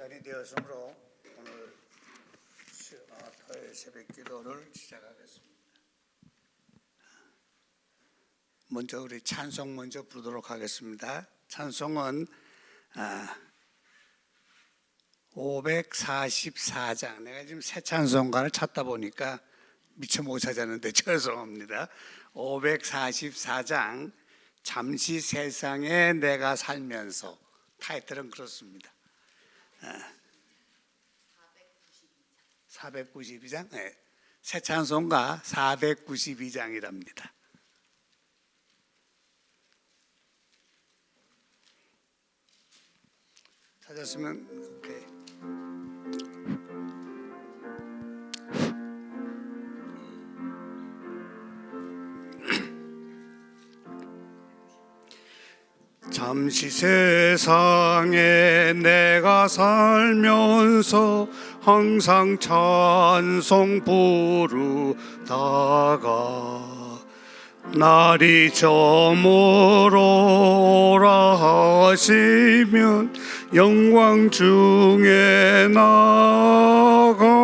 시간이 되었으므로 오늘 토요일 새벽 기도를 시작하겠습니다. 먼저 우리 찬송 먼저 부르도록 하겠습니다. 찬송은 544장. 내가 지금 새 찬송가를 찾다 보니까 미처 못 찾았는데 죄송합니다. 544장 잠시 세상에 내가 살면서, 타이틀은 그렇습니다. 492장? 네. 새 찬송가 492장이랍니다. 찾았으면 오케이. 잠시 세상에 내가 살면서 항상 찬송 부르다가 날이 저물어 오라 하시면 영광 중에 나가리.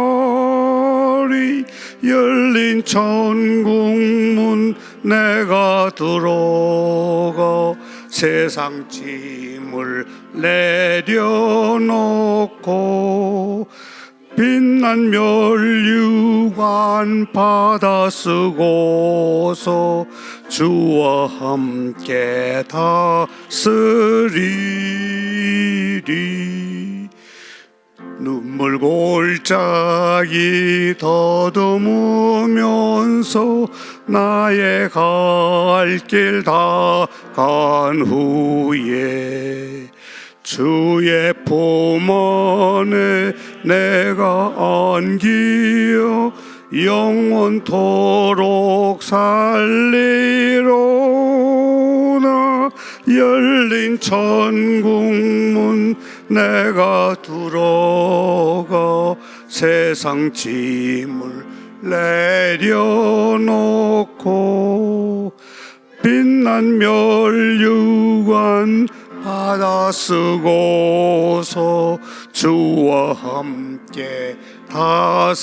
열린 천국문 내가 들어가 세상 짐을 내려놓고 빛난 멸류관 받아 쓰고서 주와 함께 다스리리. 눈물 골짜기 더듬으면서 나의 갈 길 다 간 후에 주의 품 안에 내가 안기어 영원토록 살리로나. 열린 천국문 내가 들어가 세상 짐을 내려놓고 빛난 멸류관 받아 쓰고서 주와 함께 다스리리.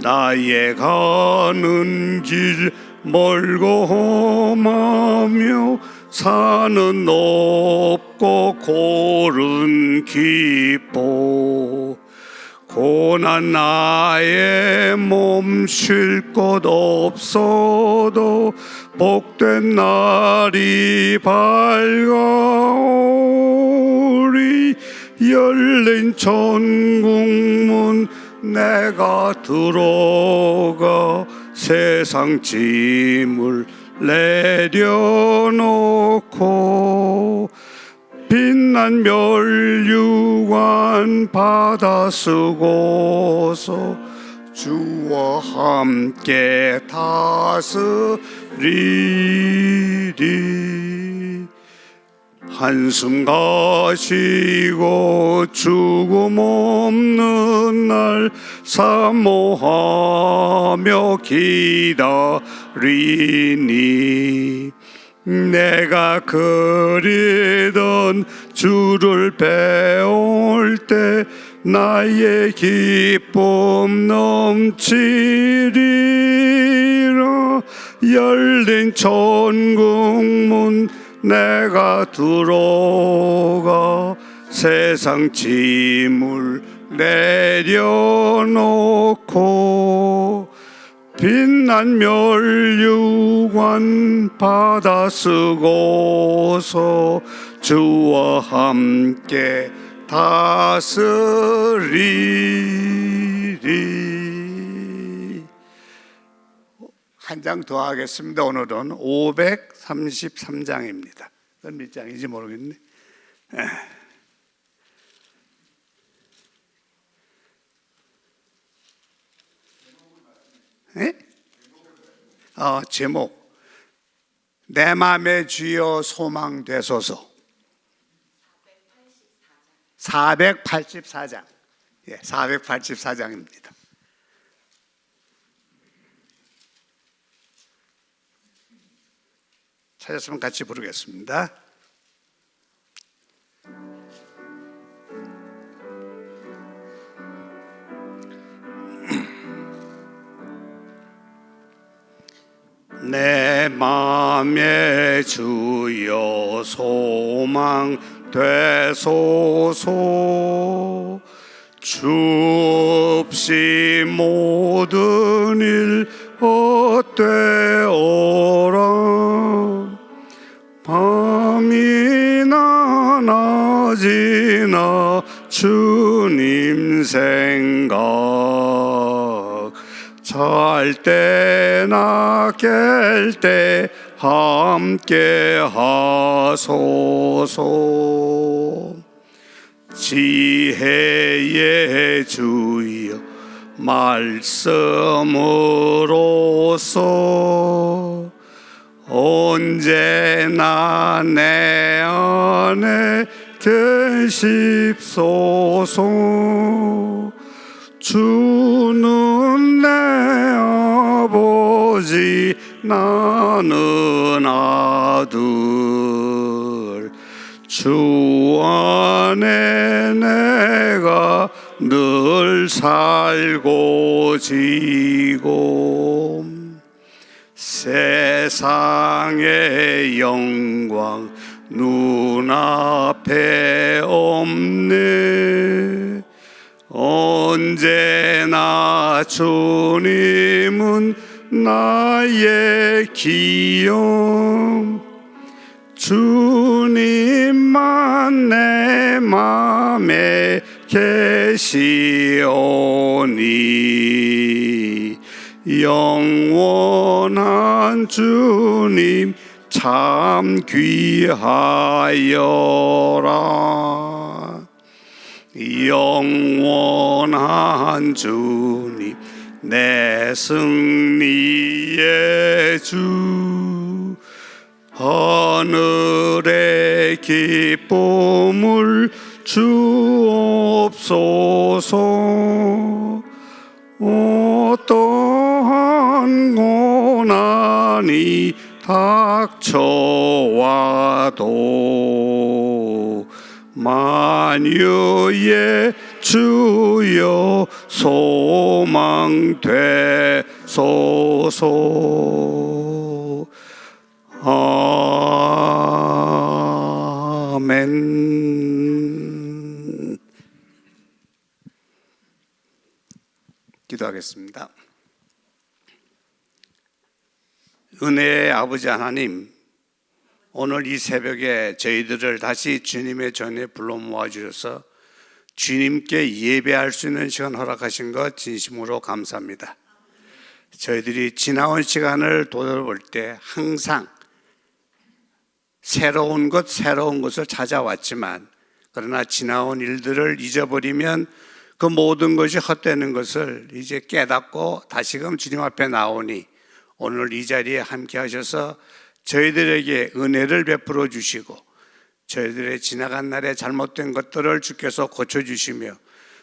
나의 가는 길 멀고 험하며 산은 높고 골은 깊고 고난 나의 몸 쉴 곳 없어도 복된 날이 밝아오리. 열린 천국문 내가 들어가 세상 짐을 내려놓고 빛난 멸류관 받아 쓰고서 주와 함께 다스리리. 한숨 가시고 죽음 없는 날 사모하며 기다리니. 내가 그리던 주를 배울 때 나의 기쁨 넘치리라. 열린 천국문 내가 들어가 세상 짐을 내려놓고 빛난 멸류관 받아 쓰고서 주와 함께 다스리리. 한 장 더 하겠습니다. 오늘은 533장입니다. 그건 몇 장인지 모르겠네. 제목 내 맘의 주여 소망 되소서. 484장. 484장입니다. 찾았으면 같이 부르겠습니다. 내 맘에 주여 소망 되소서. 주 없이 모든 일 헛되어라. 밤이나 낮이나 주님 생각. 잘 때나 깰 때 함께 하소서. 지혜의 주여 말씀으로써 언제나 내 안에 계십소서. 주는 내 아버지 나는 아들. 주 안에 내가 늘 살고 지고. 세상의 영광 눈앞에 없네. 언제나 주님은 나의 기영. 주님만 내 맘에 계시오니. 영원한 주님 참 귀하여라. 영원한 주님 내 승리의 주. 하늘의 기쁨을 주옵소서. 어떠한 고난이 닥쳐와도 만유의 주여 소망 되소서. 아멘. 기도하겠습니다. 은혜의 아버지 하나님, 오늘 이 새벽에 저희들을 다시 주님의 전에 불러 모아주셔서 주님께 예배할 수 있는 시간 허락하신 것 진심으로 감사합니다. 저희들이 지나온 시간을 돌아볼 때 항상 새로운 것을 찾아왔지만, 그러나 지나온 일들을 잊어버리면 그 모든 것이 헛되는 것을 이제 깨닫고 다시금 주님 앞에 나오니, 오늘 이 자리에 함께 하셔서 저희들에게 은혜를 베풀어 주시고 저희들의 지나간 날의 잘못된 것들을 주께서 고쳐주시며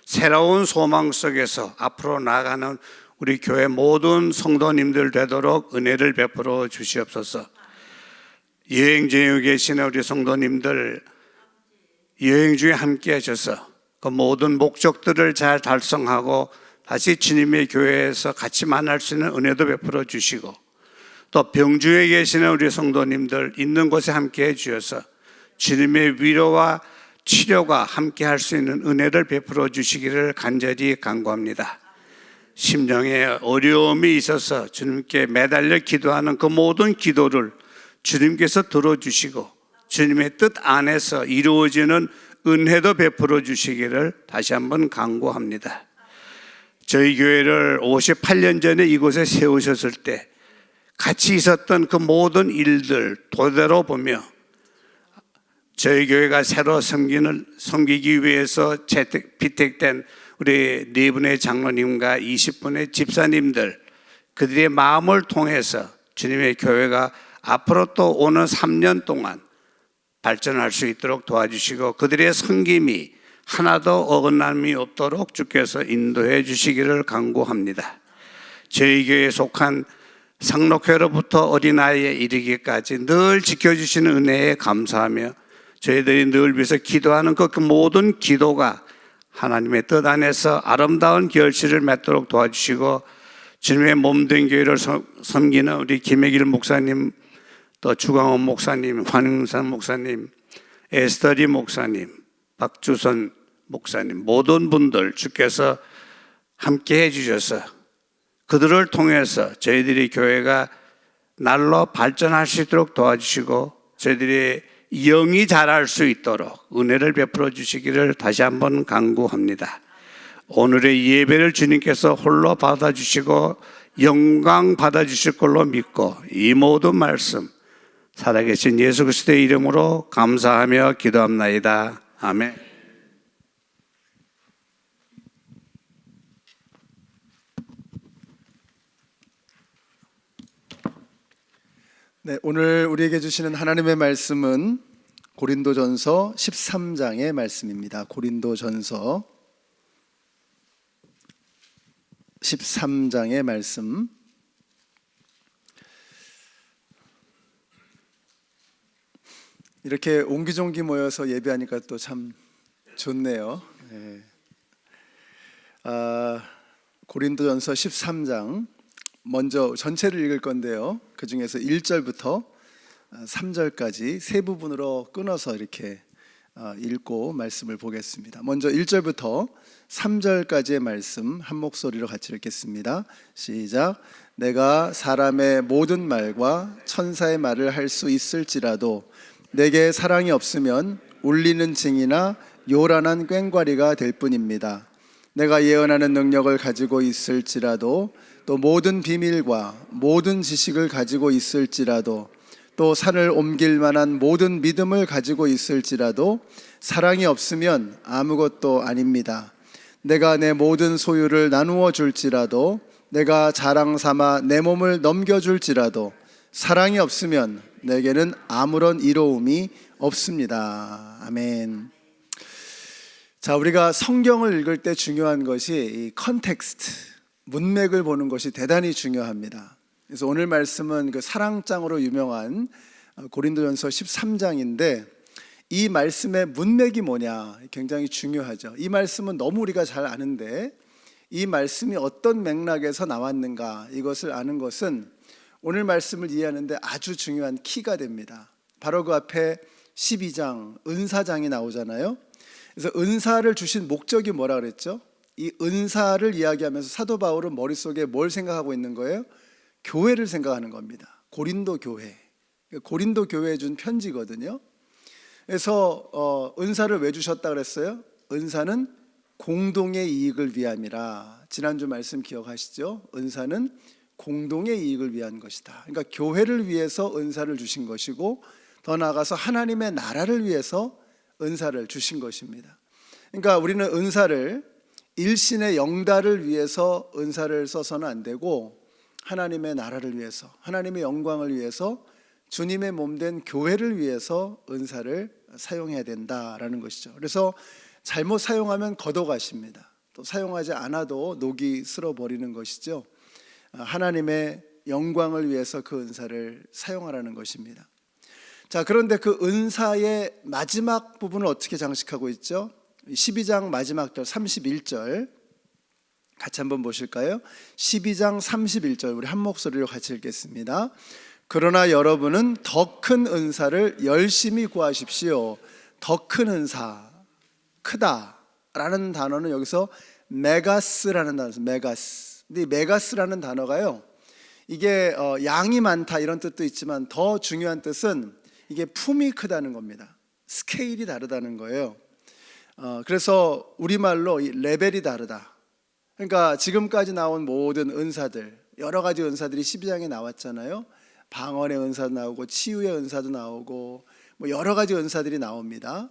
새로운 소망 속에서 앞으로 나아가는 우리 교회 모든 성도님들 되도록 은혜를 베풀어 주시옵소서. 여행 중에 계시는 우리 성도님들 여행 중에 함께 하셔서 그 모든 목적들을 잘 달성하고 다시 주님의 교회에서 같이 만날 수 있는 은혜도 베풀어 주시고, 또 병중에 계시는 우리 성도님들 있는 곳에 함께 해 주셔서 주님의 위로와 치료가 함께 할 수 있는 은혜를 베풀어 주시기를 간절히 간구합니다. 심정에 어려움이 있어서 주님께 매달려 기도하는 그 모든 기도를 주님께서 들어주시고 주님의 뜻 안에서 이루어지는 은혜도 베풀어 주시기를 다시 한번 간구합니다. 저희 교회를 58년 전에 이곳에 세우셨을 때 같이 있었던 그 모든 일들 토대로 보며 저희 교회가 새로 섬기기 위해서 피택된 우리 4분의 장로님과 20분의 집사님들, 그들의 마음을 통해서 주님의 교회가 앞으로 또 오는 3년 동안 발전할 수 있도록 도와주시고 그들의 섬김이 하나도 어긋남이 없도록 주께서 인도해 주시기를 간구합니다. 저희 교회에 속한 상록회로부터 어린아이에 이르기까지 늘 지켜주시는 은혜에 감사하며 저희들이 늘 위해서 기도하는 그 모든 기도가 하나님의 뜻 안에서 아름다운 결실을 맺도록 도와주시고 주님의 몸된 교회를 섬기는 우리 김혜길 목사님, 또 주광원 목사님, 환영산 목사님, 에스터리 목사님, 박주선 목사님, 모든 분들 주께서 함께 해주셔서 그들을 통해서 저희들이 교회가 날로 발전할 수 있도록 도와주시고 저희들이 영이 자랄 수 있도록 은혜를 베풀어 주시기를 다시 한번 간구합니다. 오늘의 예배를 주님께서 홀로 받아주시고 영광 받아주실 걸로 믿고 이 모든 말씀 살아계신 예수 그리스도의 이름으로 감사하며 기도합나이다. 아멘. 네, 오늘 우리에게 주시는 하나님의 말씀은 고린도전서 13장의 말씀입니다. 고린도전서 13장의 말씀. 이렇게 옹기종기 모여서 예배하니까 또 참 좋네요. 네. 고린도전서 13장 먼저 전체를 읽을 건데요. 그 중에서 1절부터 3절까지 세 부분으로 끊어서 이렇게 읽고 말씀을 보겠습니다. 먼저 1절부터 3절까지의 말씀 한 목소리로 같이 읽겠습니다. 시작. 내가 사람의 모든 말과 천사의 말을 할 수 있을지라도 내게 사랑이 없으면 울리는 징이나 요란한 꽹과리가 될 뿐입니다. 내가 예언하는 능력을 가지고 있을지라도 또 모든 비밀과 모든 지식을 가지고 있을지라도 또 산을 옮길 만한 모든 믿음을 가지고 있을지라도 사랑이 없으면 아무것도 아닙니다. 내가 내 모든 소유를 나누어 줄지라도 내가 자랑 삼아 내 몸을 넘겨줄지라도 사랑이 없으면 내게는 아무런 이로움이 없습니다. 아멘. 자, 우리가 성경을 읽을 때 중요한 것이 이 컨텍스트, 문맥을 보는 것이 대단히 중요합니다. 그래서 오늘 말씀은 그 사랑장으로 유명한 고린도전서 13장인데 이 말씀의 문맥이 뭐냐 굉장히 중요하죠. 이 말씀은 너무 우리가 잘 아는데 이 말씀이 어떤 맥락에서 나왔는가 이것을 아는 것은 오늘 말씀을 이해하는데 아주 중요한 키가 됩니다. 바로 그 앞에 12장 은사장이 나오잖아요. 그래서 은사를 주신 목적이 뭐라 그랬죠? 이 은사를 이야기하면서 사도 바울은 머릿속에 뭘 생각하고 있는 거예요? 교회를 생각하는 겁니다. 고린도 교회. 고린도 교회에 준 편지거든요. 그래서 은사를 왜 주셨다 그랬어요? 은사는 공동의 이익을 위함이라. 지난주 말씀 기억하시죠? 은사는 공동의 이익을 위한 것이다. 그러니까 교회를 위해서 은사를 주신 것이고 더 나아가서 하나님의 나라를 위해서 은사를 주신 것입니다. 그러니까 우리는 은사를 일신의 영달을 위해서 은사를 써서는 안 되고 하나님의 나라를 위해서, 하나님의 영광을 위해서, 주님의 몸된 교회를 위해서 은사를 사용해야 된다라는 것이죠. 그래서 잘못 사용하면 걷어가십니다. 또 사용하지 않아도 녹이 쓸어버리는 것이죠. 하나님의 영광을 위해서 그 은사를 사용하라는 것입니다. 자, 그런데 그 은사의 마지막 부분을 어떻게 장식하고 있죠? 12장 마지막 절 31절 같이 한번 보실까요? 12장 31절 우리 한 목소리로 같이 읽겠습니다. 그러나 여러분은 더 큰 은사를 열심히 구하십시오. 더 큰 은사, 크다라는 단어는 여기서 메가스라는 단어죠. 메가스. 근데 이 메가스라는 단어가요, 이게 양이 많다 이런 뜻도 있지만 더 중요한 뜻은 이게 품이 크다는 겁니다. 스케일이 다르다는 거예요. 그래서 우리말로 이 레벨이 다르다. 그러니까 지금까지 나온 모든 은사들, 여러 가지 은사들이 12장에 나왔잖아요. 방언의 은사도 나오고 치유의 은사도 나오고 뭐 여러 가지 은사들이 나옵니다.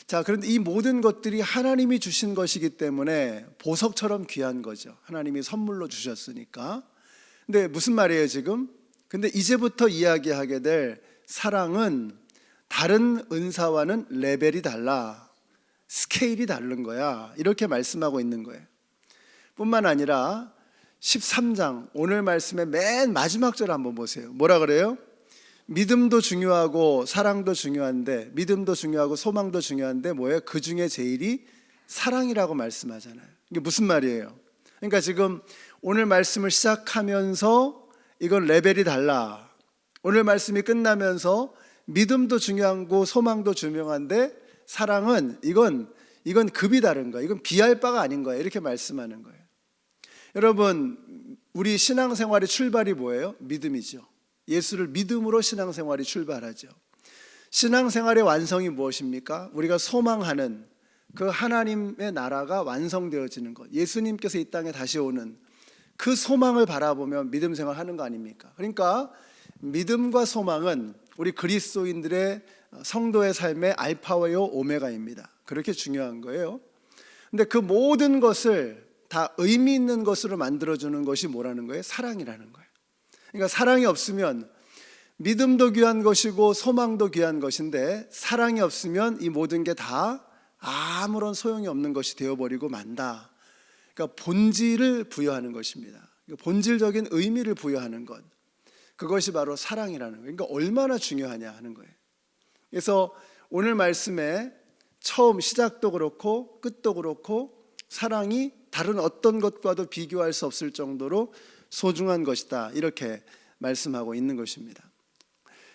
자, 그런데 이 모든 것들이 하나님이 주신 것이기 때문에 보석처럼 귀한 거죠. 하나님이 선물로 주셨으니까. 근데 무슨 말이에요 지금? 근데 이제부터 이야기하게 될 사랑은 다른 은사와는 레벨이 달라. 스케일이 다른 거야. 이렇게 말씀하고 있는 거예요. 뿐만 아니라 13장 오늘 말씀의 맨 마지막 절 한번 보세요. 뭐라 그래요? 믿음도 중요하고 사랑도 중요한데, 믿음도 중요하고 소망도 중요한데 뭐예요? 그 중에 제일이 사랑이라고 말씀하잖아요. 이게 무슨 말이에요? 그러니까 지금 오늘 말씀을 시작하면서 이건 레벨이 달라. 오늘 말씀이 끝나면서 믿음도 중요하고 소망도 중요한데 사랑은 이건 급이 다른 거야. 이건 비할 바가 아닌 거야. 이렇게 말씀하는 거예요. 여러분, 우리 신앙생활의 출발이 뭐예요? 믿음이죠. 예수를 믿음으로 신앙생활이 출발하죠. 신앙생활의 완성이 무엇입니까? 우리가 소망하는 그 하나님의 나라가 완성되어지는 것, 예수님께서 이 땅에 다시 오는 그 소망을 바라보며 믿음 생활하는 거 아닙니까? 그러니까 믿음과 소망은 우리 그리스도인들의 성도의 삶의 알파와 오메가입니다. 그렇게 중요한 거예요. 근데 그 모든 것을 다 의미 있는 것으로 만들어주는 것이 뭐라는 거예요? 사랑이라는 거예요. 그러니까 사랑이 없으면 믿음도 귀한 것이고 소망도 귀한 것인데 사랑이 없으면 이 모든 게 다 아무런 소용이 없는 것이 되어버리고 만다. 그러니까 본질을 부여하는 것입니다. 본질적인 의미를 부여하는 것, 그것이 바로 사랑이라는 거예요. 그러니까 얼마나 중요하냐 하는 거예요. 그래서 오늘 말씀에 처음 시작도 그렇고 끝도 그렇고 사랑이 다른 어떤 것과도 비교할 수 없을 정도로 소중한 것이다, 이렇게 말씀하고 있는 것입니다.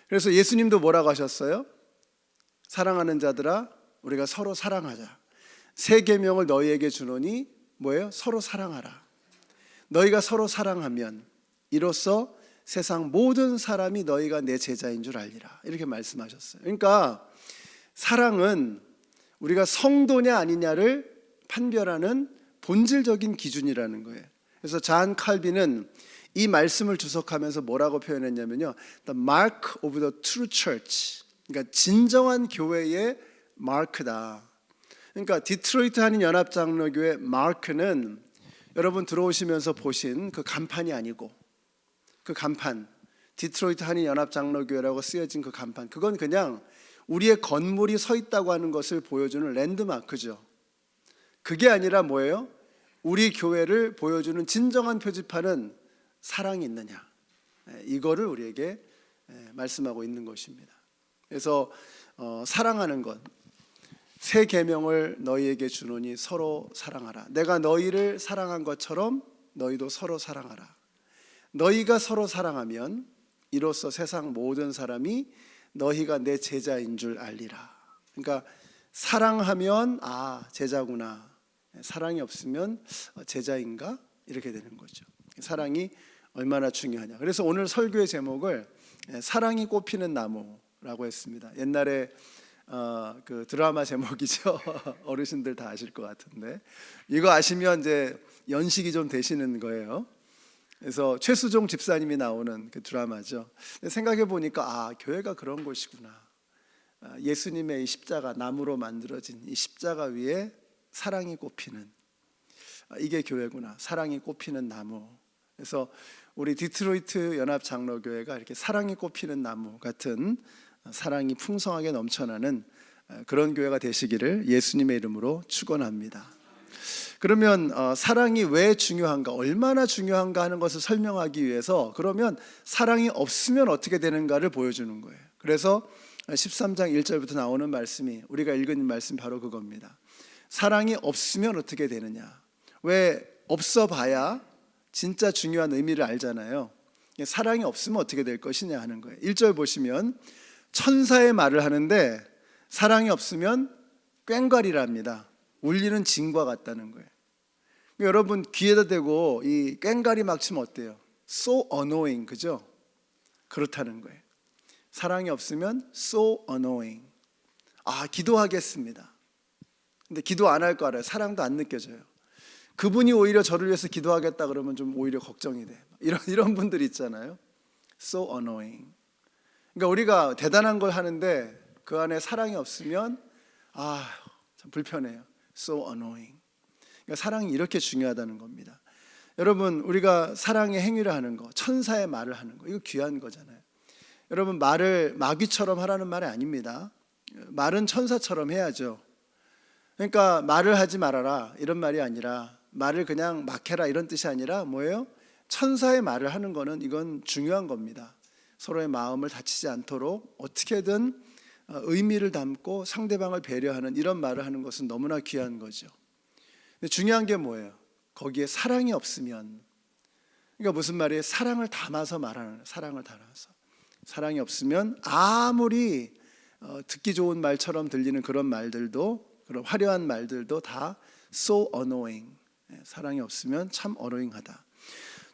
그래서 예수님도 뭐라고 하셨어요? 사랑하는 자들아, 우리가 서로 사랑하자. 새 계명을 너희에게 주노니 뭐예요? 서로 사랑하라. 너희가 서로 사랑하면 이로써 세상 모든 사람이 너희가 내 제자인 줄 알리라, 이렇게 말씀하셨어요. 그러니까 사랑은 우리가 성도냐 아니냐를 판별하는 본질적인 기준이라는 거예요. 그래서 잔 칼빈은 이 말씀을 주석하면서 뭐라고 표현했냐면요, The mark of the true church, 그러니까 진정한 교회의 마크다. 그러니까 디트로이트 한인연합장로교회 마크는 여러분 들어오시면서 보신 그 간판이 아니고, 그 간판, 디트로이트 한인연합장로교회라고 쓰여진 그 간판, 그건 그냥 우리의 건물이 서 있다고 하는 것을 보여주는 랜드마크죠. 그게 아니라 뭐예요? 우리 교회를 보여주는 진정한 표지판은 사랑이 있느냐, 이거를 우리에게 말씀하고 있는 것입니다. 그래서 사랑하는 것, 새 계명을 너희에게 주노니 서로 사랑하라. 내가 너희를 사랑한 것처럼 너희도 서로 사랑하라. 너희가 서로 사랑하면 이로써 세상 모든 사람이 너희가 내 제자인 줄 알리라. 그러니까 사랑하면 제자구나, 사랑이 없으면 제자인가, 이렇게 되는 거죠. 사랑이 얼마나 중요하냐. 그래서 오늘 설교의 제목을 사랑이 꽃피는 나무라고 했습니다. 옛날에 그 드라마 제목이죠. 어르신들 다 아실 것 같은데, 이거 아시면 이제 연식이 좀 되시는 거예요. 그래서 최수종 집사님이 나오는 그 드라마죠. 생각해 보니까 교회가 그런 곳이구나. 예수님의 이 십자가, 나무로 만들어진 이 십자가 위에 사랑이 꽃피는, 이게 교회구나. 사랑이 꽃피는 나무. 그래서 우리 디트로이트 연합장로교회가 이렇게 사랑이 꽃피는 나무 같은 사랑이 풍성하게 넘쳐나는 그런 교회가 되시기를 예수님의 이름으로 축원합니다. 그러면 사랑이 왜 중요한가, 얼마나 중요한가 하는 것을 설명하기 위해서, 그러면 사랑이 없으면 어떻게 되는가를 보여주는 거예요. 그래서 13장 1절부터 나오는 말씀이, 우리가 읽은 말씀 바로 그겁니다. 사랑이 없으면 어떻게 되느냐. 왜 없어 봐야 진짜 중요한 의미를 알잖아요. 사랑이 없으면 어떻게 될 것이냐 하는 거예요. 1절 보시면 천사의 말을 하는데 사랑이 없으면 꽹과리랍니다. 울리는 징과 같다는 거예요. 여러분 귀에다 대고 이 꽹과리 막 치면 어때요? So annoying, 그죠? 그렇다는 거예요. 사랑이 없으면 so annoying. 기도하겠습니다. 근데 기도 안 할 거 알아요. 사랑도 안 느껴져요. 그분이 오히려 저를 위해서 기도하겠다 그러면 좀 오히려 걱정이 돼. 이런 분들 있잖아요. So annoying. 그러니까 우리가 대단한 걸 하는데 그 안에 사랑이 없으면 참 불편해요. So annoying. 그러니까 사랑이 이렇게 중요하다는 겁니다. 여러분, 우리가 사랑의 행위를 하는 거, 천사의 말을 하는 거, 이거 귀한 거잖아요. 여러분, 말을 마귀처럼 하라는 말이 아닙니다. 말은 천사처럼 해야죠. 그러니까 말을 하지 말아라 이런 말이 아니라, 말을 그냥 막 해라 이런 뜻이 아니라 뭐예요? 천사의 말을 하는 거는 이건 중요한 겁니다. 서로의 마음을 다치지 않도록 어떻게든 의미를 담고 상대방을 배려하는 이런 말을 하는 것은 너무나 귀한 거죠. 근데 중요한 게 뭐예요? 거기에 사랑이 없으면 그러니까 무슨 말이에요? 사랑을 담아서 말하는 거예요. 사랑을 담아서. 사랑이 없으면 아무리 듣기 좋은 말처럼 들리는 그런 말들도, 그런 화려한 말들도 다 so annoying. 사랑이 없으면 참 어로잉하다.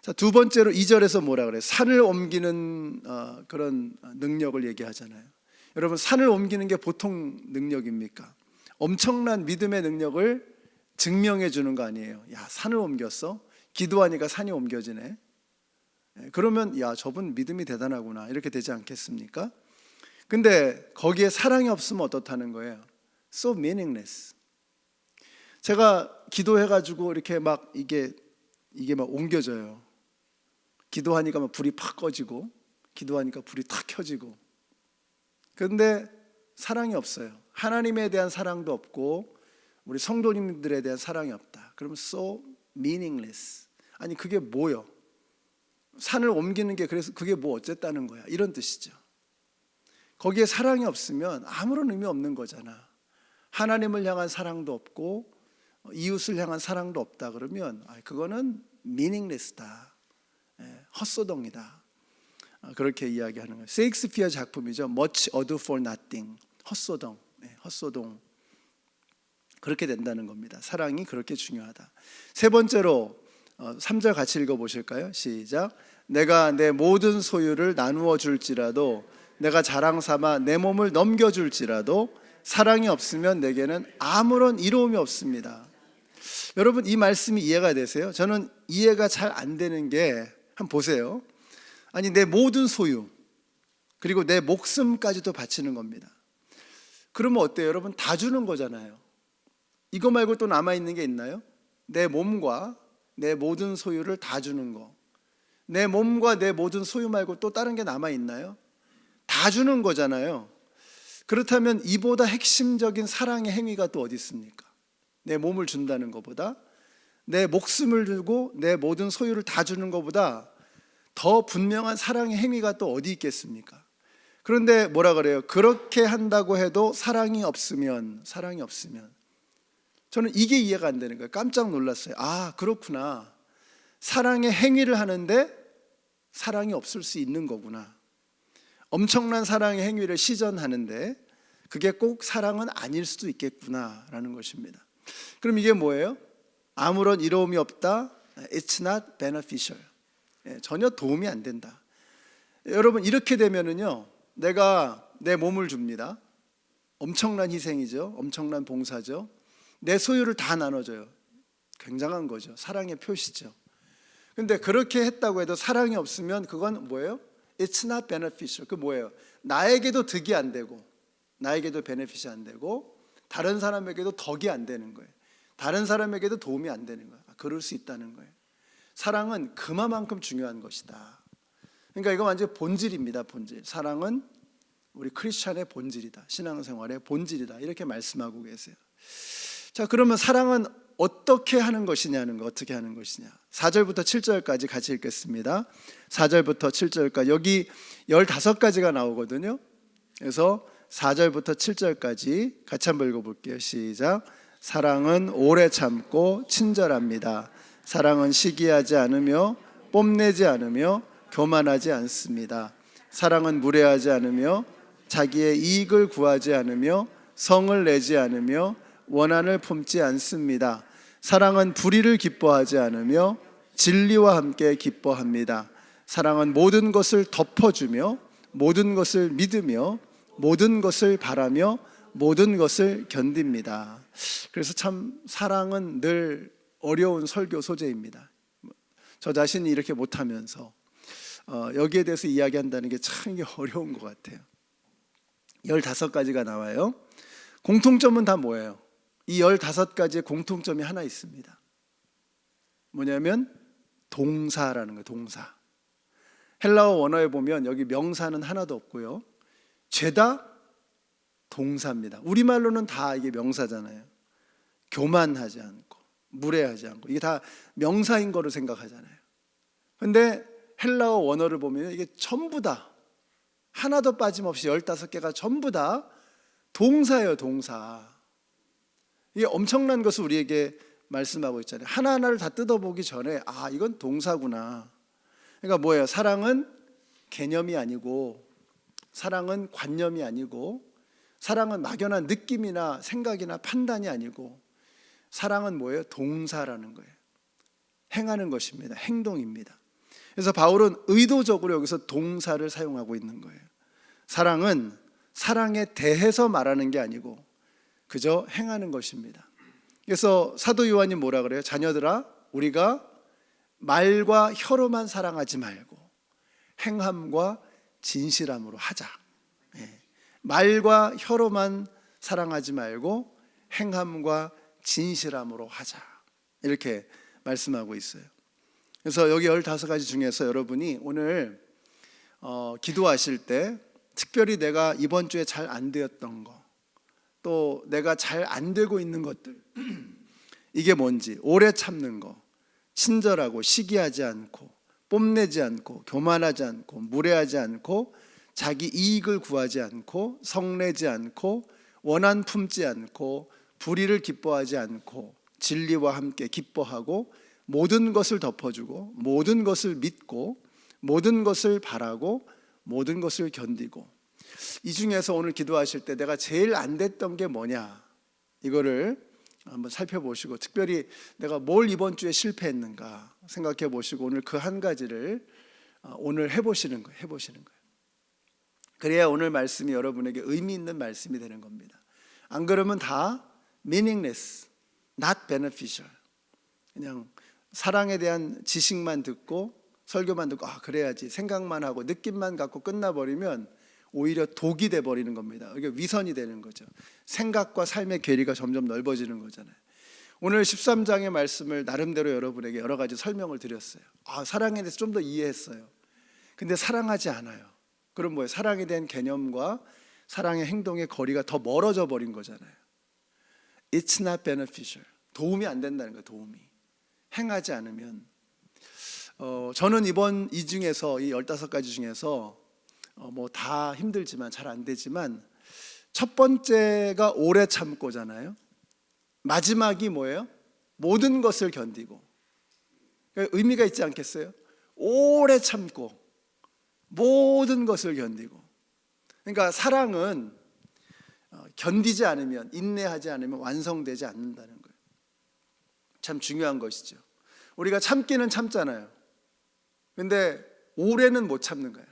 자, 두 번째로 2절에서 뭐라 그래요? 산을 옮기는 그런 능력을 얘기하잖아요. 여러분, 산을 옮기는 게 보통 능력입니까? 엄청난 믿음의 능력을 증명해 주는 거 아니에요. 야, 산을 옮겼어? 기도하니까 산이 옮겨지네. 그러면 야, 저분 믿음이 대단하구나, 이렇게 되지 않겠습니까? 근데 거기에 사랑이 없으면 어떻다는 거예요? So meaningless. 제가 기도해가지고 이렇게 막 이게 막 옮겨져요. 기도하니까 막 불이 팍 꺼지고, 기도하니까 불이 탁 켜지고. 그런데 사랑이 없어요. 하나님에 대한 사랑도 없고 우리 성도님들에 대한 사랑이 없다. 그러면 so meaningless. 아니, 그게 뭐요? 산을 옮기는 게 그래서 그게 뭐 어쨌다는 거야, 이런 뜻이죠. 거기에 사랑이 없으면 아무런 의미 없는 거잖아. 하나님을 향한 사랑도 없고 이웃을 향한 사랑도 없다 그러면 그거는 meaningless다, 헛소동이다, 그렇게 이야기하는 거예요. 셰익스피어 작품이죠. Much Ado for Nothing. 헛소동, 헛소동. 그렇게 된다는 겁니다. 사랑이 그렇게 중요하다. 세 번째로 3절 같이 읽어보실까요? 시작. 내가 내 모든 소유를 나누어 줄지라도, 내가 자랑 삼아 내 몸을 넘겨줄지라도 사랑이 없으면 내게는 아무런 이로움이 없습니다. 여러분, 이 말씀이 이해가 되세요? 저는 이해가 잘 안 되는 게, 한번 보세요. 아니, 내 모든 소유 그리고 내 목숨까지도 바치는 겁니다. 그러면 어때요? 여러분, 다 주는 거잖아요. 이거 말고 또 남아있는 게 있나요? 내 몸과 내 모든 소유를 다 주는 거. 내 몸과 내 모든 소유 말고 또 다른 게 남아있나요? 다 주는 거잖아요. 그렇다면 이보다 핵심적인 사랑의 행위가 또 어디 있습니까? 내 몸을 준다는 것보다, 내 목숨을 주고 내 모든 소유를 다 주는 것보다 더 분명한 사랑의 행위가 또 어디 있겠습니까? 그런데 뭐라 그래요? 그렇게 한다고 해도 사랑이 없으면 저는 이게 이해가 안 되는 거예요. 깜짝 놀랐어요. 아, 그렇구나. 사랑의 행위를 하는데 사랑이 없을 수 있는 거구나. 엄청난 사랑의 행위를 시전하는데 그게 꼭 사랑은 아닐 수도 있겠구나라는 것입니다. 그럼 이게 뭐예요? 아무런 이로움이 없다. It's not beneficial. 전혀 도움이 안 된다. 여러분, 이렇게 되면은요, 내가 내 몸을 줍니다. 엄청난 희생이죠. 엄청난 봉사죠. 내 소유를 다 나눠줘요. 굉장한 거죠. 사랑의 표시죠. 근데 그렇게 했다고 해도 사랑이 없으면 그건 뭐예요? It's not beneficial. 그 뭐예요? 나에게도 득이 안 되고, 나에게도 베네핏이 안 되고, 다른 사람에게도 덕이 안 되는 거예요. 다른 사람에게도 도움이 안 되는 거예요. 그럴 수 있다는 거예요. 사랑은 그만큼 중요한 것이다. 그러니까 이거 완전 본질입니다. 본질. 사랑은 우리 크리스찬의 본질이다. 신앙생활의 본질이다. 이렇게 말씀하고 계세요. 자, 그러면 사랑은 어떻게 하는 것이냐는 거, 어떻게 하는 것이냐. 4절부터 7절까지 같이 읽겠습니다. 4절부터 7절까지, 여기 15가지가 나오거든요. 그래서 4절부터 7절까지 같이 한번 읽어볼게요. 시작. 사랑은 오래 참고 친절합니다. 사랑은 시기하지 않으며 뽐내지 않으며 교만하지 않습니다. 사랑은 무례하지 않으며 자기의 이익을 구하지 않으며 성을 내지 않으며 원한을 품지 않습니다. 사랑은 불의를 기뻐하지 않으며 진리와 함께 기뻐합니다. 사랑은 모든 것을 덮어주며 모든 것을 믿으며 모든 것을 바라며 모든 것을 견딥니다. 그래서 참 사랑은 늘 어려운 설교 소재입니다. 저 자신이 이렇게 못하면서 여기에 대해서 이야기한다는 게 참 어려운 것 같아요. 15가지가 나와요. 공통점은 다 뭐예요? 이 15가지의 공통점이 하나 있습니다. 뭐냐면 동사라는 거예요. 동사. 헬라어 원어에 보면 여기 명사는 하나도 없고요, 죄다 동사입니다. 우리말로는 다 이게 명사잖아요. 교만하지 않고 무례하지 않고, 이게 다 명사인 거로 생각하잖아요. 근데 헬라어 원어를 보면 이게 전부 다 하나도 빠짐없이 15개가 전부 다 동사예요. 동사. 이게 엄청난 것을 우리에게 말씀하고 있잖아요. 하나하나를 다 뜯어보기 전에 아, 이건 동사구나, 그러니까 뭐예요? 사랑은 개념이 아니고, 사랑은 관념이 아니고, 사랑은 막연한 느낌이나 생각이나 판단이 아니고, 사랑은 뭐예요? 동사라는 거예요. 행하는 것입니다. 행동입니다. 그래서 바울은 의도적으로 여기서 동사를 사용하고 있는 거예요. 사랑은 사랑에 대해서 말하는 게 아니고 그저 행하는 것입니다. 그래서 사도 요한이 뭐라 그래요? 자녀들아, 우리가 말과 혀로만 사랑하지 말고 행함과 진실함으로 하자. 말과 혀로만 사랑하지 말고 행함과 진실함으로 하자. 이렇게 말씀하고 있어요. 그래서 여기 15가지 중에서 여러분이 오늘 기도하실 때 특별히 내가 이번 주에 잘 안 되었던 거, 또 내가 잘 안 되고 있는 것들, 이게 뭔지, 오래 참는 거, 친절하고 시기하지 않고 뽐내지 않고 교만하지 않고 무례하지 않고 자기 이익을 구하지 않고 성내지 않고 원한 품지 않고 불의를 기뻐하지 않고 진리와 함께 기뻐하고 모든 것을 덮어주고 모든 것을 믿고 모든 것을 바라고 모든 것을 견디고. 이 중에서 오늘 기도하실 때 내가 제일 안 됐던 게 뭐냐, 이거를 한번 살펴보시고, 특별히 내가 뭘 이번 주에 실패했는가 생각해 보시고 오늘 그 한 가지를 오늘 해보시는 거예요. 그래야 오늘 말씀이 여러분에게 의미 있는 말씀이 되는 겁니다. 안 그러면 다 meaningless, not beneficial. 그냥 사랑에 대한 지식만 듣고 설교만 듣고 그래야지 생각만 하고 느낌만 갖고 끝나버리면 오히려 독이 돼버리는 겁니다. 이게 위선이 되는 거죠. 생각과 삶의 괴리가 점점 넓어지는 거잖아요. 오늘 13장의 말씀을 나름대로 여러분에게 여러 가지 설명을 드렸어요. 사랑에 대해서 좀 더 이해했어요. 근데 사랑하지 않아요. 그럼 뭐예요? 사랑에 대한 개념과 사랑의 행동의 거리가 더 멀어져 버린 거잖아요. It's not beneficial. 도움이 안 된다는 거예요. 도움이. 행하지 않으면. 저는 이번 이 중에서 이 15가지 중에서 뭐 다 힘들지만 잘 안 되지만 첫 번째가 오래 참고잖아요. 마지막이 뭐예요? 모든 것을 견디고. 그러니까 의미가 있지 않겠어요? 오래 참고 모든 것을 견디고. 그러니까 사랑은 견디지 않으면, 인내하지 않으면 완성되지 않는다는 거예요. 참 중요한 것이죠. 우리가 참기는 참잖아요. 근데 오래는 못 참는 거야.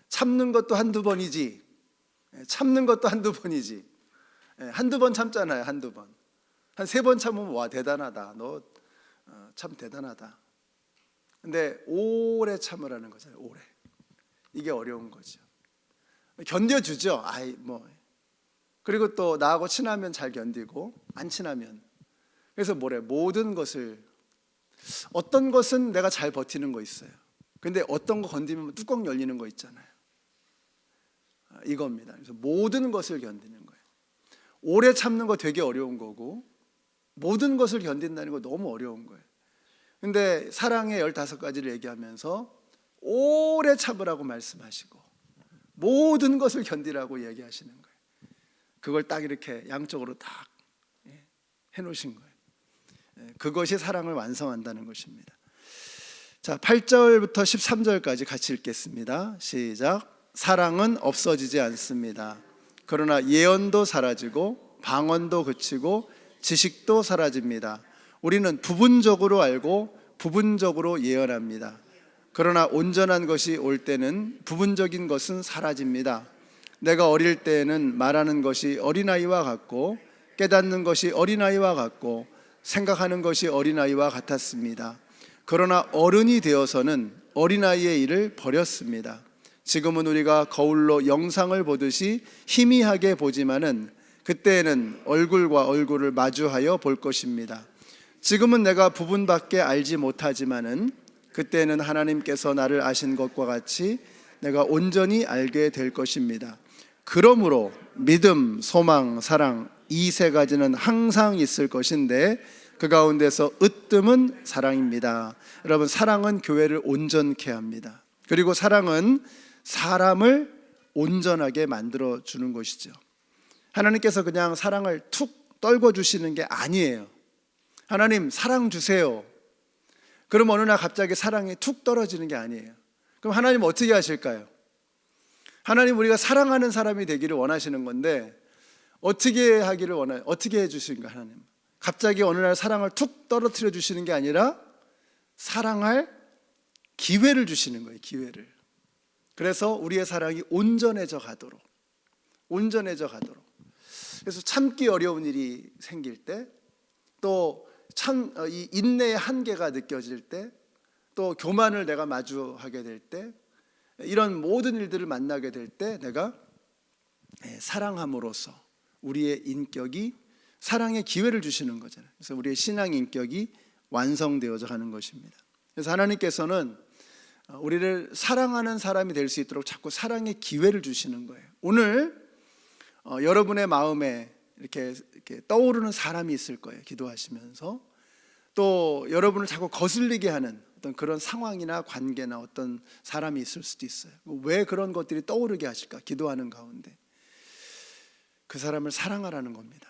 참는 것도 한두 번이지. 참는 것도 한두 번이지. 한두 번 참잖아요. 한두 번. 한 3번 참으면 와, 대단하다. 너 참 대단하다. 근데 오래 참으라는 거잖아요. 오래. 이게 어려운 거죠. 견뎌주죠. 그리고 또 나하고 친하면 잘 견디고 안 친하면. 그래서 뭐래? 모든 것을. 어떤 것은 내가 잘 버티는 거 있어요. 근데 어떤 거 건드리면 뚜껑 열리는 거 있잖아요. 이겁니다. 그래서 모든 것을 견디는 거예요. 오래 참는 거 되게 어려운 거고 모든 것을 견딘다는 거 너무 어려운 거예요. 근데 사랑의 15가지를 얘기하면서 오래 참으라고 말씀하시고 모든 것을 견디라고 얘기하시는 거예요. 그걸 딱 이렇게 양쪽으로 딱 해놓으신 거예요. 그것이 사랑을 완성한다는 것입니다. 자, 8절부터 13절까지 같이 읽겠습니다. 시작. 사랑은 없어지지 않습니다. 그러나 예언도 사라지고 방언도 그치고 지식도 사라집니다. 우리는 부분적으로 알고 부분적으로 예언합니다. 그러나 온전한 것이 올 때는 부분적인 것은 사라집니다. 내가 어릴 때에는 말하는 것이 어린아이와 같고 깨닫는 것이 어린아이와 같고 생각하는 것이 어린아이와 같았습니다. 그러나 어른이 되어서는 어린아이의 일을 버렸습니다. 지금은 우리가 거울로 영상을 보듯이 희미하게 보지만은 그때에는 얼굴과 얼굴을 마주하여 볼 것입니다. 지금은 내가 부분밖에 알지 못하지만은 그때는 하나님께서 나를 아신 것과 같이 내가 온전히 알게 될 것입니다. 그러므로 믿음, 소망, 사랑 이 3가지는 항상 있을 것인데 그 가운데서 으뜸은 사랑입니다. 여러분, 사랑은 교회를 온전케 합니다. 그리고 사랑은 사람을 온전하게 만들어 주는 것이죠. 하나님께서 그냥 사랑을 툭 떨궈 주시는 게 아니에요. 하나님 사랑 주세요. 그럼 어느 날 갑자기 사랑이 툭 떨어지는 게 아니에요. 그럼 하나님 어떻게 하실까요? 하나님 우리가 사랑하는 사람이 되기를 원하시는 건데 어떻게 하기를 어떻게 해주신가 하나님? 갑자기 어느 날 사랑을 툭 떨어뜨려 주시는 게 아니라 사랑할 기회를 주시는 거예요. 기회를. 그래서 우리의 사랑이 온전해져 가도록. 그래서 참기 어려운 일이 생길 때, 또 이 인내의 한계가 느껴질 때, 또 교만을 내가 마주하게 될 때, 이런 모든 일들을 만나게 될 때 내가 사랑함으로써 우리의 인격이 사랑의 기회를 주시는 거잖아요. 그래서 우리의 신앙 인격이 완성되어져 가는 것입니다. 그래서 하나님께서는 우리를 사랑하는 사람이 될 수 있도록 자꾸 사랑의 기회를 주시는 거예요. 오늘 여러분의 마음에 이렇게 떠오르는 사람이 있을 거예요. 기도하시면서 또 여러분을 자꾸 거슬리게 하는 어떤 그런 상황이나 관계나 어떤 사람이 있을 수도 있어요. 왜 그런 것들이 떠오르게 하실까? 기도하는 가운데 그 사람을 사랑하라는 겁니다.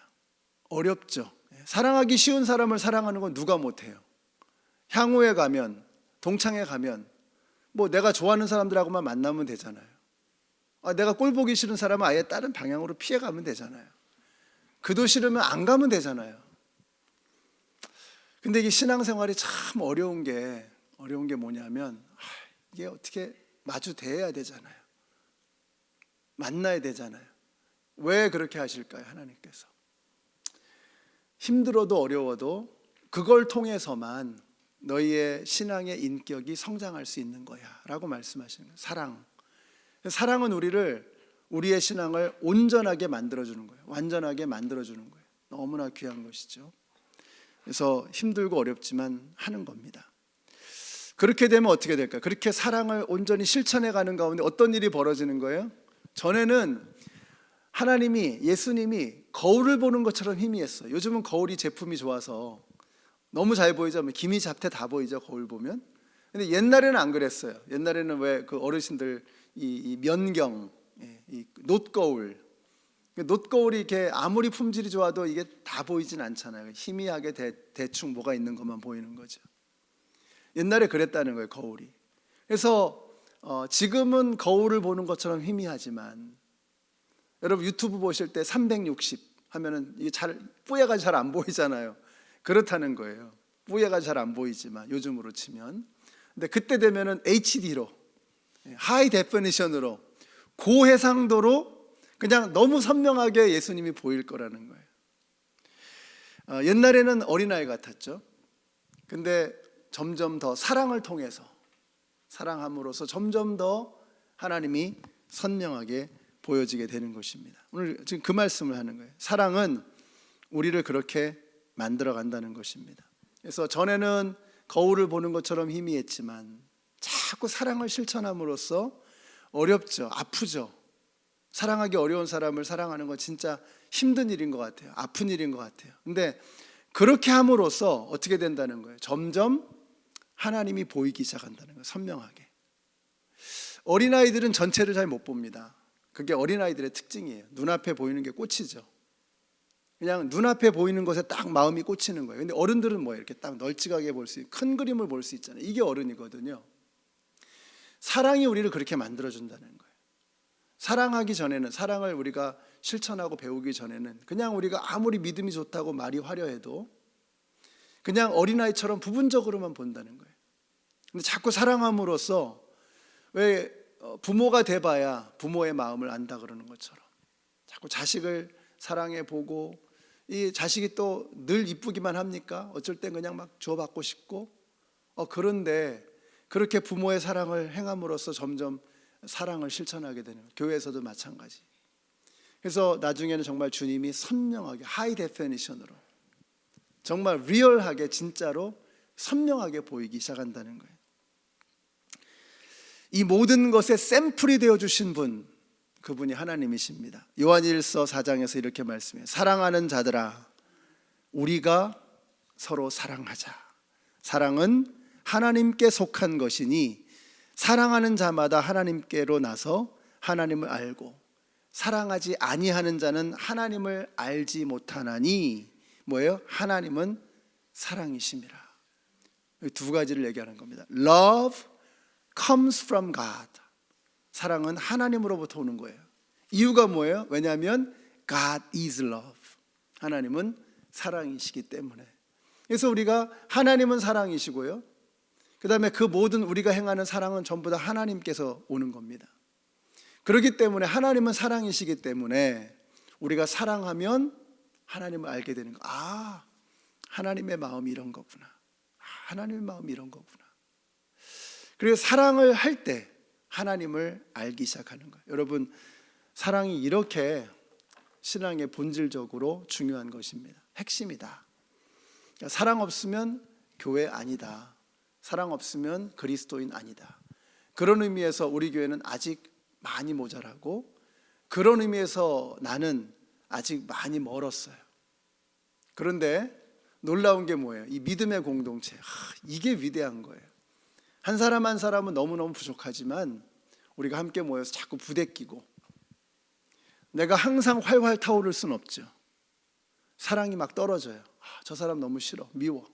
어렵죠. 사랑하기 쉬운 사람을 사랑하는 건 누가 못해요. 향후에 가면, 동창회 가면 뭐 내가 좋아하는 사람들하고만 만나면 되잖아요. 내가 꼴 보기 싫은 사람은 아예 다른 방향으로 피해가면 되잖아요. 그도 싫으면 안 가면 되잖아요. 근데 이게 신앙생활이 참 어려운 게 뭐냐면 이게 어떻게 마주 대해야 되잖아요. 만나야 되잖아요. 왜 그렇게 하실까요? 하나님께서 힘들어도 어려워도 그걸 통해서만 너희의 신앙의 인격이 성장할 수 있는 거야 라고 말씀하시는 거예요. 사랑은 우리의 신앙을 온전하게 만들어주는 거예요. 완전하게 만들어주는 거예요. 너무나 귀한 것이죠. 그래서 힘들고 어렵지만 하는 겁니다. 그렇게 되면 어떻게 될까요? 그렇게 사랑을 온전히 실천해 가는 가운데 어떤 일이 벌어지는 거예요? 전에는 예수님이 거울을 보는 것처럼 희미했어요. 요즘은 거울이 제품이 좋아서 너무 잘 보이죠. 기미 잡태 다 보이죠, 거울 보면. 근데 옛날에는 안 그랬어요. 옛날에는 왜 그 어르신들 이 면경, 이 놋거울이 이렇게 아무리 품질이 좋아도 이게 다 보이진 않잖아요. 희미하게 대충 뭐가 있는 것만 보이는 거죠. 옛날에 그랬다는 거예요, 거울이. 그래서 지금은 거울을 보는 것처럼 희미하지만 여러분 유튜브 보실 때 360 하면은 이게 뿌예가 잘 안 보이잖아요. 그렇다는 거예요. 뿌예가 잘 안 보이지만 요즘으로 치면. 근데 그때 되면은 HD로, 하이 데피니션으로, 고해상도로 그냥 너무 선명하게 예수님이 보일 거라는 거예요. 옛날에는 어린아이 같았죠. 근데 점점 더 사랑을 통해서, 사랑함으로써 점점 더 하나님이 선명하게 보여지게 되는 것입니다. 오늘 지금 그 말씀을 하는 거예요. 사랑은 우리를 그렇게 만들어 간다는 것입니다. 그래서 전에는 거울을 보는 것처럼 희미했지만 자꾸 사랑을 실천함으로써 어렵죠. 아프죠. 사랑하기 어려운 사람을 사랑하는 건 진짜 힘든 일인 것 같아요. 아픈 일인 것 같아요. 근데 그렇게 함으로써 어떻게 된다는 거예요? 점점 하나님이 보이기 시작한다는 거예요. 선명하게. 어린아이들은 전체를 잘 못 봅니다. 그게 어린아이들의 특징이에요. 눈앞에 보이는 게 꽂히죠. 그냥 눈앞에 보이는 것에 딱 마음이 꽂히는 거예요. 근데 어른들은 뭐예요? 이렇게 딱 널찍하게 볼 수 있는, 큰 그림을 볼 수 있잖아요. 이게 어른이거든요. 사랑이 우리를 그렇게 만들어준다는 거예요. 사랑하기 전에는, 사랑을 우리가 실천하고 배우기 전에는 그냥 우리가 아무리 믿음이 좋다고 말이 화려해도 그냥 어린아이처럼 부분적으로만 본다는 거예요. 근데 자꾸 사랑함으로써, 왜 부모가 돼봐야 부모의 마음을 안다 그러는 것처럼 자꾸 자식을 사랑해 보고, 이 자식이 또 늘 이쁘기만 합니까? 어쩔 땐 그냥 막 줘받고 싶고, 그런데 그렇게 부모의 사랑을 행함으로써 점점 사랑을 실천하게 되는 거예요. 교회에서도 마찬가지. 그래서 나중에는 정말 주님이 선명하게, 하이 데피니션으로, 정말 리얼하게, 진짜로 선명하게 보이기 시작한다는 거예요. 이 모든 것의 샘플이 되어주신 분, 그분이 하나님이십니다. 요한일서 4장에서 이렇게 말씀해요. 사랑하는 자들아, 우리가 서로 사랑하자. 사랑은 하나님께 속한 것이니 사랑하는 자마다 하나님께로 나서 하나님을 알고, 사랑하지 아니하는 자는 하나님을 알지 못하나니, 뭐예요? 하나님은 사랑이심이라. 두 가지를 얘기하는 겁니다. Love, comes from God. 사랑은 하나님으로부터 오는 거예요. 이유가 뭐예요? 왜냐하면 God is love. 하나님은 사랑이시기 때문에. 그래서 우리가 하나님은 사랑이시고요, 그 다음에 그 모든 우리가 행하는 사랑은 전부 다 하나님께서 오는 겁니다. 그렇기 때문에 하나님은 사랑이시기 때문에 우리가 사랑하면 하나님을 알게 되는 거. 아, 하나님의 마음이 이런 거구나. 아, 하나님의 마음이 이런 거구나. 그리고 사랑을 할 때 하나님을 알기 시작하는 거예요. 여러분, 사랑이 이렇게 신앙의 본질적으로 중요한 것입니다. 핵심이다. 그러니까 사랑 없으면 교회 아니다. 사랑 없으면 그리스도인 아니다. 그런 의미에서 우리 교회는 아직 많이 모자라고, 그런 의미에서 나는 아직 많이 멀었어요. 그런데 놀라운 게 뭐예요? 이 믿음의 공동체, 이게 위대한 거예요. 한 사람 한 사람은 너무너무 부족하지만 우리가 함께 모여서 자꾸 부대끼고, 내가 항상 활활 타오를 수는 없죠. 사랑이 막 떨어져요. 저 사람 너무 싫어, 미워.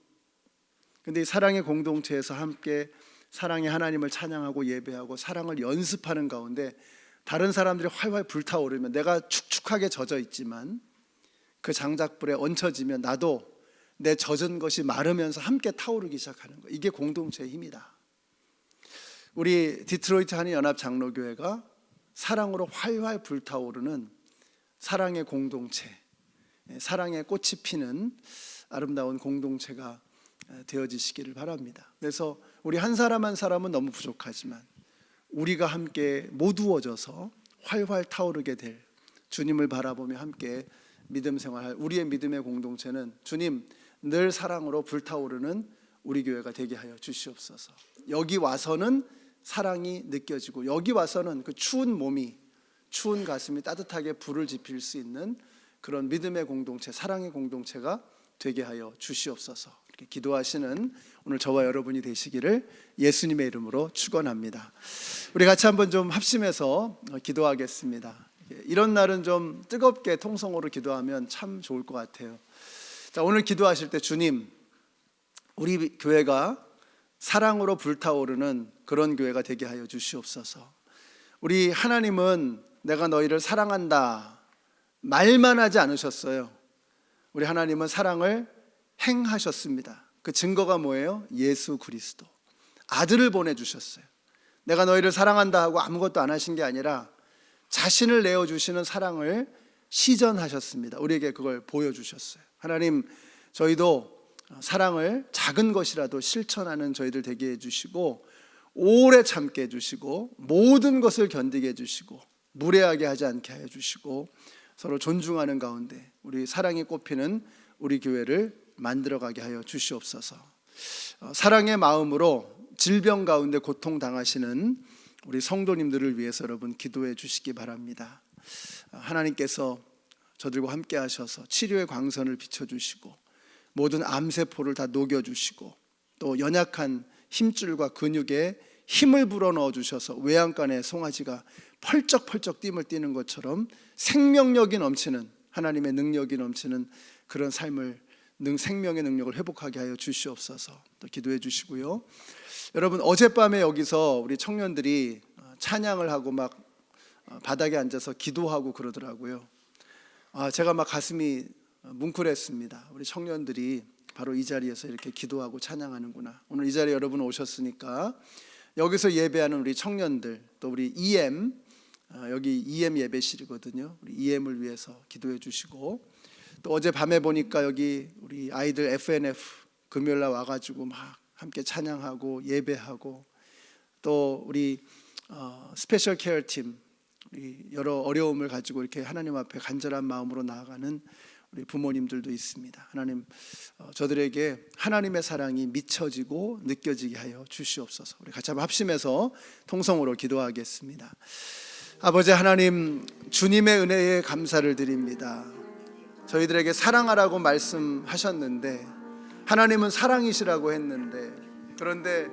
근데 이 사랑의 공동체에서 함께 사랑의 하나님을 찬양하고 예배하고 사랑을 연습하는 가운데 다른 사람들이 활활 불타오르면, 내가 축축하게 젖어 있지만 그 장작불에 얹혀지면 나도 내 젖은 것이 마르면서 함께 타오르기 시작하는 거예요. 이게 공동체의 힘이다. 우리 디트로이트 한인연합장로교회가 사랑으로 활활 불타오르는 사랑의 공동체, 사랑의 꽃이 피는 아름다운 공동체가 되어지시기를 바랍니다. 그래서 우리 한 사람 한 사람은 너무 부족하지만 우리가 함께 모두어져서 활활 타오르게 될, 주님을 바라보며 함께 믿음 생활할 우리의 믿음의 공동체는 주님 늘 사랑으로 불타오르는 우리 교회가 되게 하여 주시옵소서. 여기 와서는 사랑이 느껴지고, 여기 와서는 그 추운 몸이, 추운 가슴이 따뜻하게 불을 지필 수 있는 그런 믿음의 공동체, 사랑의 공동체가 되게 하여 주시옵소서. 이렇게 기도하시는 오늘 저와 여러분이 되시기를 예수님의 이름으로 축원합니다. 우리 같이 한번 좀 합심해서 기도하겠습니다. 이런 날은 좀 뜨겁게 통성으로 기도하면 참 좋을 것 같아요. 자, 오늘 기도하실 때 주님, 우리 교회가 사랑으로 불타오르는 그런 교회가 되게 하여 주시옵소서. 우리 하나님은 내가 너희를 사랑한다 말만 하지 않으셨어요. 우리 하나님은 사랑을 행하셨습니다. 그 증거가 뭐예요? 예수 그리스도, 아들을 보내주셨어요. 내가 너희를 사랑한다 하고 아무것도 안 하신 게 아니라 자신을 내어주시는 사랑을 시전하셨습니다. 우리에게 그걸 보여주셨어요. 하나님, 저희도 사랑을 작은 것이라도 실천하는 저희들 되게 해주시고, 오래 참게 해주시고, 모든 것을 견디게 해주시고, 무례하게 하지 않게 해주시고, 서로 존중하는 가운데 우리 사랑이 꽃피는 우리 교회를 만들어가게 하여 주시옵소서. 사랑의 마음으로 질병 가운데 고통당하시는 우리 성도님들을 위해서 여러분 기도해 주시기 바랍니다. 하나님께서 저들과 함께 하셔서 치료의 광선을 비춰주시고, 모든 암세포를 다 녹여주시고, 또 연약한 힘줄과 근육에 힘을 불어넣어 주셔서 외양간의 송아지가 펄쩍펄쩍 띠을 띠는 것처럼 생명력이 넘치는, 하나님의 능력이 넘치는 그런 삶을, 생명의 능력을 회복하게 하여 주시옵소서. 또 기도해 주시고요. 여러분, 어젯밤에 여기서 우리 청년들이 찬양을 하고 막 바닥에 앉아서 기도하고 그러더라고요. 제가 막 가슴이 뭉클했습니다. 우리 청년들이 바로 이 자리에서 이렇게 기도하고 찬양하는구나. 오늘 이 자리에 여러분 오셨으니까 여기서 예배하는 우리 청년들, 또 우리 EM, 여기 EM 예배실이거든요. 우리 EM을 위해서 기도해 주시고, 또 어제 밤에 보니까 여기 우리 아이들 FNF 금요일날 와가지고 막 함께 찬양하고 예배하고, 또 우리 스페셜 케어 팀, 우리 여러 어려움을 가지고 이렇게 하나님 앞에 간절한 마음으로 나아가는 우리 부모님들도 있습니다. 하나님, 저들에게 하나님의 사랑이 미쳐지고 느껴지게 하여 주시옵소서. 우리 같이 한번 합심해서 통성으로 기도하겠습니다. 아버지 하나님, 주님의 은혜에 감사를 드립니다. 저희들에게 사랑하라고 말씀하셨는데, 하나님은 사랑이시라고 했는데, 그런데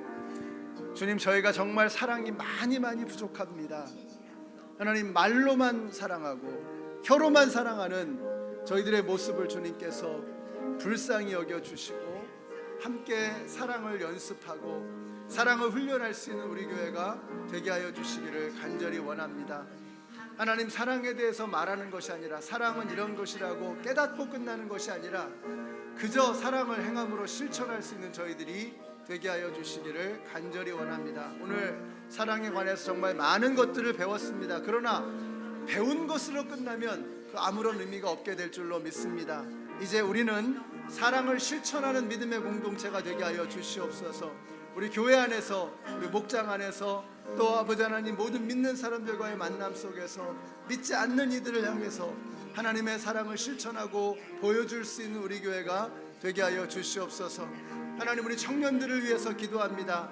주님, 저희가 정말 사랑이 많이 부족합니다. 하나님, 말로만 사랑하고 혀로만 사랑하는 저희들의 모습을 주님께서 불쌍히 여겨주시고, 함께 사랑을 연습하고 사랑을 훈련할 수 있는 우리 교회가 되게 하여 주시기를 간절히 원합니다. 하나님, 사랑에 대해서 말하는 것이 아니라, 사랑은 이런 것이라고 깨닫고 끝나는 것이 아니라 그저 사랑을 행함으로 실천할 수 있는 저희들이 되게 하여 주시기를 간절히 원합니다. 오늘 사랑에 관해서 정말 많은 것들을 배웠습니다. 그러나 배운 것으로 끝나면 그 아무런 의미가 없게 될 줄로 믿습니다. 이제 우리는 사랑을 실천하는 믿음의 공동체가 되게 하여 주시옵소서. 우리 교회 안에서, 우리 목장 안에서, 또 아버지 하나님 모든 믿는 사람들과의 만남 속에서 믿지 않는 이들을 향해서 하나님의 사랑을 실천하고 보여줄 수 있는 우리 교회가 되게 하여 주시옵소서. 하나님, 우리 청년들을 위해서 기도합니다.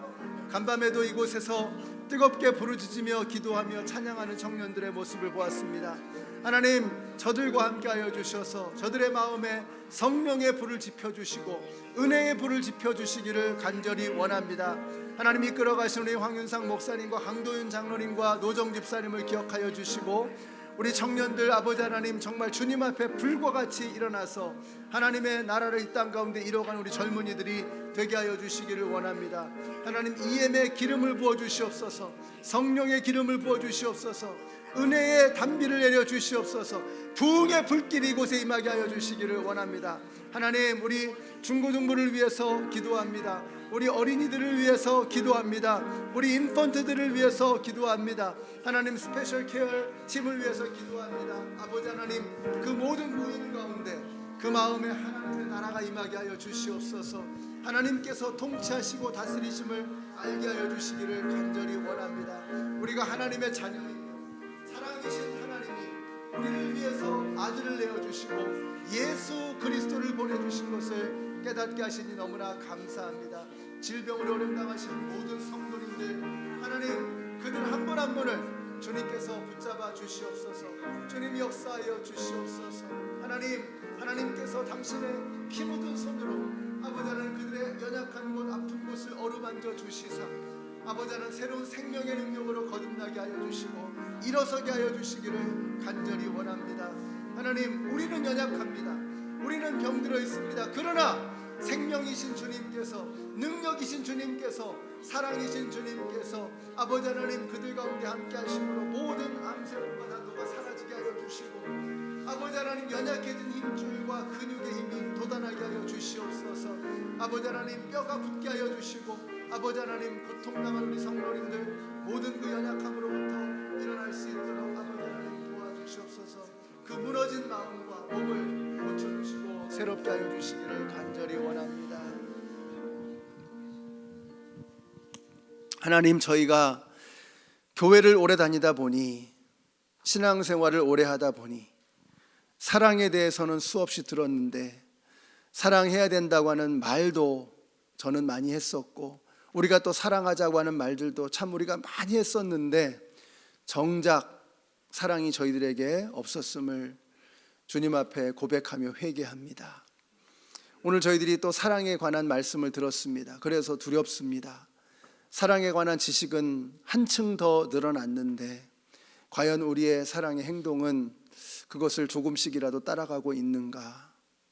간밤에도 이곳에서 뜨겁게 부르짖으며 기도하며 찬양하는 청년들의 모습을 보았습니다. 하나님, 저들과 함께하여 주셔서 저들의 마음에 성령의 불을 지펴주시고 은혜의 불을 지펴주시기를 간절히 원합니다. 하나님, 이끌어 가신 우리 황윤상 목사님과 강도윤 장로님과 노정 집사님을 기억하여 주시고 우리 청년들 아버지 하나님, 정말 주님 앞에 불과 같이 일어나서 하나님의 나라를 이 땅 가운데 이뤄가는 우리 젊은이들이 되게 하여 주시기를 원합니다. 하나님, EM의 기름을 부어 주시옵소서. 성령의 기름을 부어 주시옵소서. 은혜의 단비를 내려 주시옵소서. 부흥의 불길이 이곳에 임하게 하여 주시기를 원합니다. 하나님, 우리 중고등부를 위해서 기도합니다. 우리 어린이들을 위해서 기도합니다. 우리 인펀트들을 위해서 기도합니다. 하나님, 스페셜 케어 팀을 위해서 기도합니다. 아버지 하나님, 그 모든 모임 가운데 그 마음에 하나님의 나라가 임하게 하여 주시옵소서. 하나님께서 통치하시고 다스리심을 알게 하여 주시기를 간절히 원합니다. 우리가 하나님의 자녀이며 사랑이신 하나님이 우리를 위해서 아들을 내어주시고 예수 그리스도를 보내주신 것을 깨닫게 하시니 너무나 감사합니다. 질병으로 어려움당하신 모든 성도님들, 하나님, 그들 한 분 한 분을 주님께서 붙잡아 주시옵소서. 주님 역사하여 주시옵소서. 하나님께서 당신의 피 묻은 손으로 아버지 하나님 그들의 연약한 곳, 아픈 곳을 어루만져 주시사 아버지 하나님 새로운 생명의 능력으로 거듭나게 하여 주시고 일어서게 하여 주시기를 간절히 원합니다. 하나님, 우리는 연약합니다. 우리는 병들어 있습니다. 그러나 생명이신 주님께서, 능력이신 주님께서, 사랑이신 주님께서 아버지 하나님 그들 가운데 함께 하심으로 모든 암세포가 나도가 사라지게 하여 주시고 아버지 하나님 연약해진 힘줄과 근육의 힘이 돋아나게 하여 주시옵소서. 아버지 하나님 뼈가 붙게 하여 주시고 아버지 하나님 고통당한 우리 성도님들 모든 그 연약함으로부터 일어날 수 있도록 아버지 하나님 도와주시옵소서. 그 무너진 마음과 몸을 고쳐주시고 새롭게 하여 주시기를 간절히 원합니다. 하나님, 저희가 교회를 오래 다니다 보니, 신앙생활을 오래 하다 보니 사랑에 대해서는 수없이 들었는데 사랑해야 된다고 하는 말도 저는 많이 했었고 우리가 또 사랑하자고 하는 말들도 참 우리가 많이 했었는데 정작 사랑이 저희들에게 없었음을 주님 앞에 고백하며 회개합니다. 오늘 저희들이 또 사랑에 관한 말씀을 들었습니다. 그래서 두렵습니다. 사랑에 관한 지식은 한층 더 늘어났는데 과연 우리의 사랑의 행동은 그것을 조금씩이라도 따라가고 있는가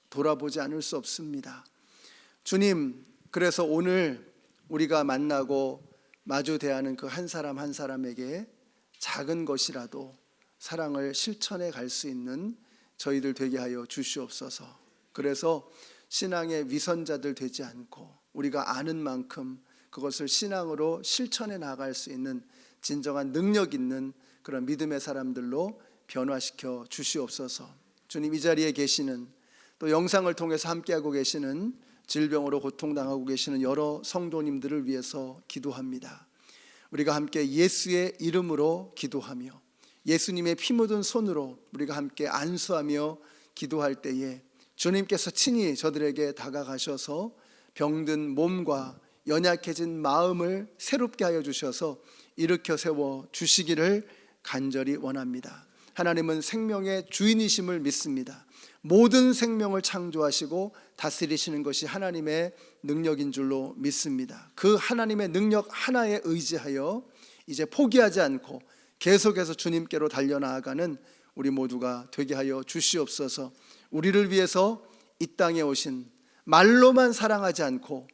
돌아보지 않을 수 없습니다. 주님, 그래서 오늘 우리가 만나고 마주 대하는 그 한 사람 한 사람에게 작은 것이라도 사랑을 실천해 갈 수 있는 저희들 되게 하여 주시옵소서. 그래서 신앙의 위선자들 되지 않고 우리가 아는 만큼 그것을 신앙으로 실천해 나갈 수 있는 진정한 능력 있는 그런 믿음의 사람들로 변화시켜 주시옵소서. 주님, 이 자리에 계시는 또 영상을 통해서 함께하고 계시는 질병으로 고통당하고 계시는 여러 성도님들을 위해서 기도합니다. 우리가 함께 예수의 이름으로 기도하며 예수님의 피 묻은 손으로 우리가 함께 안수하며 기도할 때에 주님께서 친히 저들에게 다가가셔서 병든 몸과 연약해진 마음을 새롭게 하여 주셔서 일으켜 세워 주시기를 간절히 원합니다. 하나님은 생명의 주인이심을 믿습니다. 모든 생명을 창조하시고 다스리시는 것이 하나님의 능력인 줄로 믿습니다. 그 하나님의 능력 하나에 의지하여 이제 포기하지 않고 계속해서 주님께로 달려나아가는 우리 모두가 되게 하여 주시옵소서. 우리를 위해서 이 땅에 오신 말로만 사랑하지 않고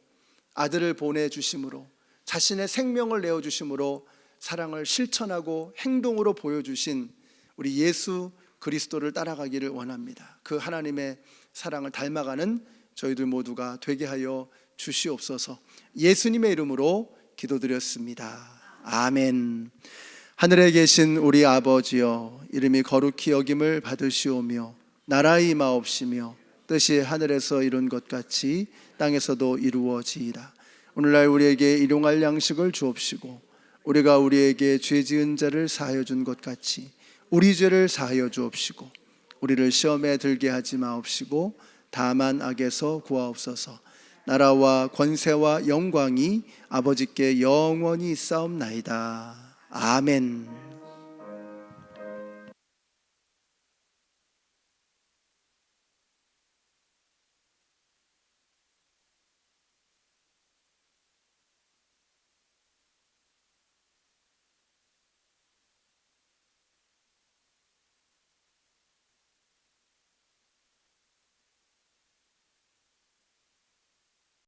아들을 보내주심으로 자신의 생명을 내어주심으로 사랑을 실천하고 행동으로 보여주신 우리 예수 그리스도를 따라가기를 원합니다. 그 하나님의 사랑을 닮아가는 저희들 모두가 되게 하여 주시옵소서. 예수님의 이름으로 기도드렸습니다. 아멘. 하늘에 계신 우리 아버지여, 이름이 거룩히 여김을 받으시오며 나라의 임하옵시며 뜻이 하늘에서 이룬 것 같이 땅에서도 이루어지이다. 오늘날 우리에게 일용할 양식을 주옵시고 우리가 우리에게 죄 지은 자를 사하여 준 것 같이 우리 죄를 사하여 주옵시고 우리를 시험에 들게 하지 마옵시고 다만 악에서 구하옵소서. 나라와 권세와 영광이 아버지께 영원히 있사옵나이다. 아멘.